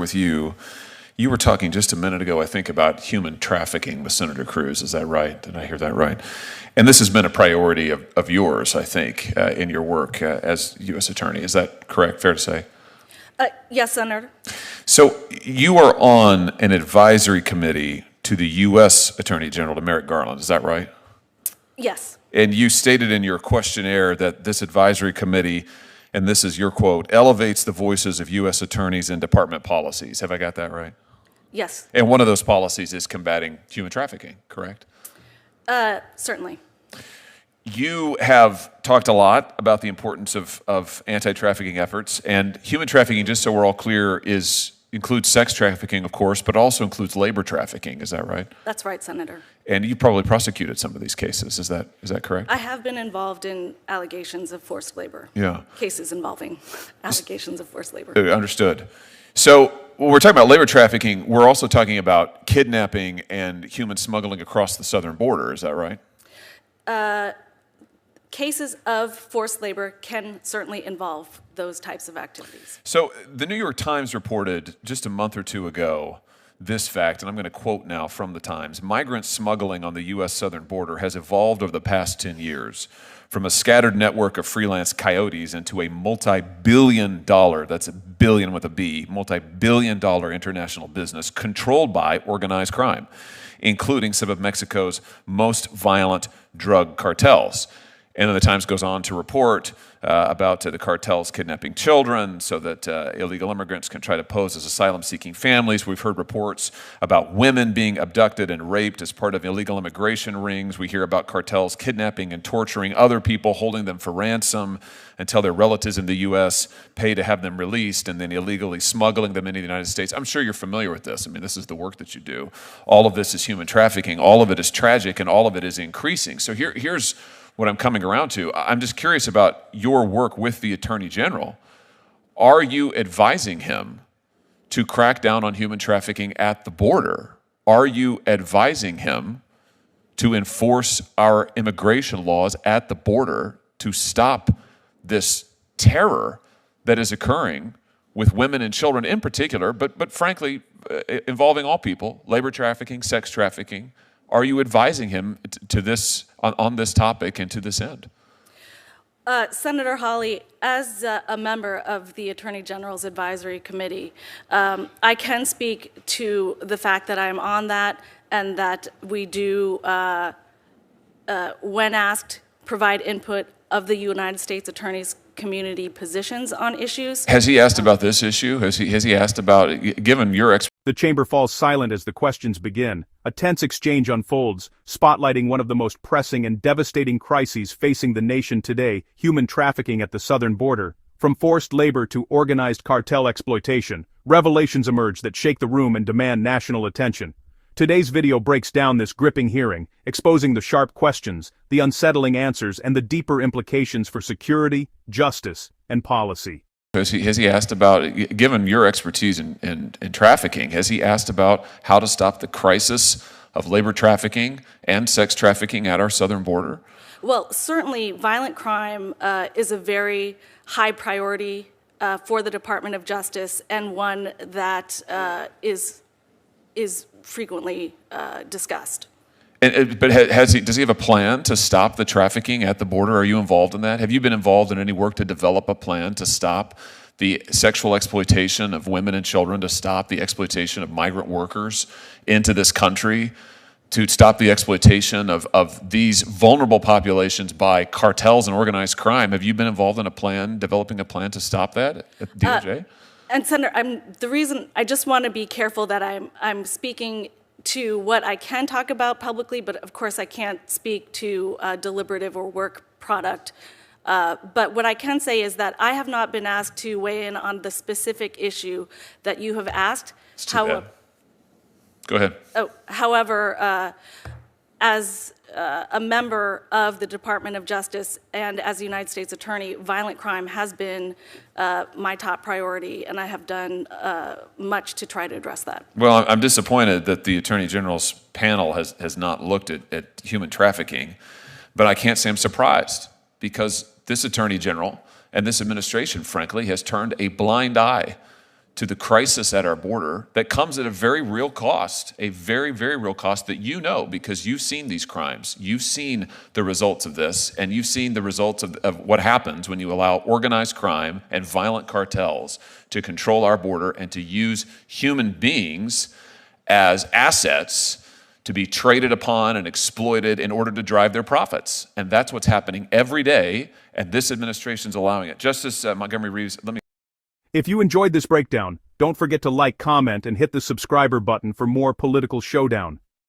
with you. You were talking just a minute ago, I think, about human trafficking with Senator Cruz. Is that right? Did I hear that right? And this has been a priority of yours, I think, in your work as U.S. Attorney. Is that correct? Fair to say? Yes, Senator. So you are on an advisory committee to the U.S. Attorney General, to Merrick Garland. Is that right? Yes. And you stated in your questionnaire that this advisory committee, and this is your quote, elevates the voices of U.S. attorneys and department policies. Have I got that right? Yes. And one of those policies is combating human trafficking, correct? Certainly. You have talked a lot about the importance of anti-trafficking efforts, and human trafficking, just so we're all clear, includes sex trafficking, of course, but also includes labor trafficking. Is that right? That's right, Senator. And you probably prosecuted some of these cases. Is that correct? I have been involved in allegations of forced labor. Yeah. Cases involving allegations of forced labor. Understood. So when we're talking about labor trafficking, we're also talking about kidnapping and human smuggling across the southern border. Is that right? Cases of forced labor can certainly involve those types of activities. So the New York Times reported just a month or two ago this fact, and I'm going to quote now from the Times: migrant smuggling on the U.S. southern border has evolved over the past 10 years from a scattered network of freelance coyotes into a multi-billion dollar, that's a billion with a B, multi-billion dollar international business controlled by organized crime, including some of Mexico's most violent drug cartels. And then the Times goes on to report about the cartels kidnapping children so that illegal immigrants can try to pose as asylum-seeking families. We've heard reports about women being abducted and raped as part of illegal immigration rings. We hear about cartels kidnapping and torturing other people, holding them for ransom until their relatives in the U.S. pay to have them released, and then illegally smuggling them into the United States. I'm sure you're familiar with this. I mean, this is the work that you do. All of this is human trafficking. All of it is tragic, and all of it is increasing. So here's what I'm coming around to. I'm just curious about your work with the Attorney General. Are you advising him to crack down on human trafficking at the border? Are you advising him to enforce our immigration laws at the border to stop this terror that is occurring with women and children in particular, but frankly, involving all people, labor trafficking, sex trafficking? Are you advising him to this on this topic and to this end? Senator Hawley, as a member of the Attorney General's Advisory Committee, I can speak to the fact that I'm on that and that we do, when asked, provide input of the United States Attorney's community positions on issues. Has he asked about this issue? Has he asked about, given your expertise? The chamber falls silent as the questions begin. A tense exchange unfolds, spotlighting one of the most pressing and devastating crises facing the nation today: human trafficking at the southern border. From forced labor to organized cartel exploitation, revelations emerge that shake the room and demand national attention. Today's video breaks down this gripping hearing, exposing the sharp questions, the unsettling answers, and the deeper implications for security, justice, and policy. Has he asked about, given your expertise in trafficking, has he asked about how to stop the crisis of labor trafficking and sex trafficking at our southern border? Well, certainly violent crime is a very high priority for the Department of Justice, and one that is frequently discussed. But does he have a plan to stop the trafficking at the border? Are you involved in that? Have you been involved in any work to develop a plan to stop the sexual exploitation of women and children, to stop the exploitation of migrant workers into this country, to stop the exploitation of these vulnerable populations by cartels and organized crime? Have you been involved in a plan, developing a plan to stop that at DOJ? And Senator, the reason I just want to be careful that I'm speaking to what I can talk about publicly, but of course I can't speak to deliberative or work product. But what I can say is that I have not been asked to weigh in on the specific issue that you have asked. It's too bad. Go ahead. However, as a member of the Department of Justice and as a United States Attorney, violent crime has been my top priority, and I have done much to try to address that. Well, I'm disappointed that the Attorney General's panel has not looked at human trafficking, but I can't say I'm surprised, because this Attorney General and this administration, frankly, has turned a blind eye to the crisis at our border that comes at a very real cost, a very, very real cost that you know because you've seen these crimes. You've seen the results of this, and you've seen the results of what happens when you allow organized crime and violent cartels to control our border and to use human beings as assets to be traded upon and exploited in order to drive their profits. And that's what's happening every day, and this administration's allowing it. Justice Montgomery Reeves, let me... If you enjoyed this breakdown, don't forget to like, comment, and hit the subscriber button for more political showdown.